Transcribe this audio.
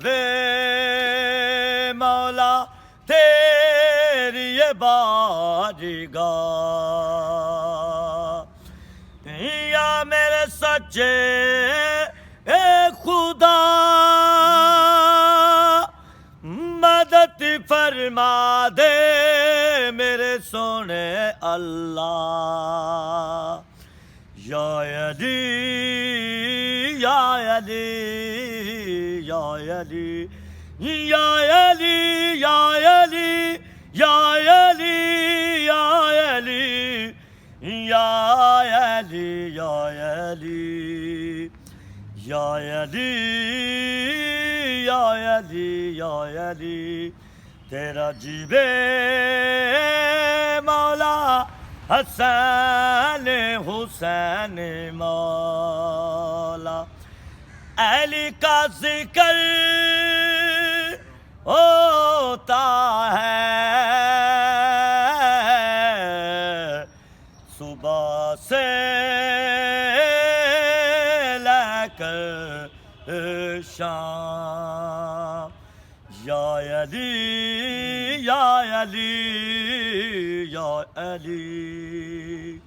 وے مولا تیری یہ بارگاہ، یا میرے سچے اے خدا مدد فرما دے میرے سونے اللہ، یا علی یا علی یا علی یا علی یا علی یا علی یا علی یا علی یا علی یا علی یا علی یا علی تیرا جیوے مولا حسین حسین مولا، علی کا ذکر ہوتا ہے صبح سے لے کر شام، یا علی یا علی یا علی۔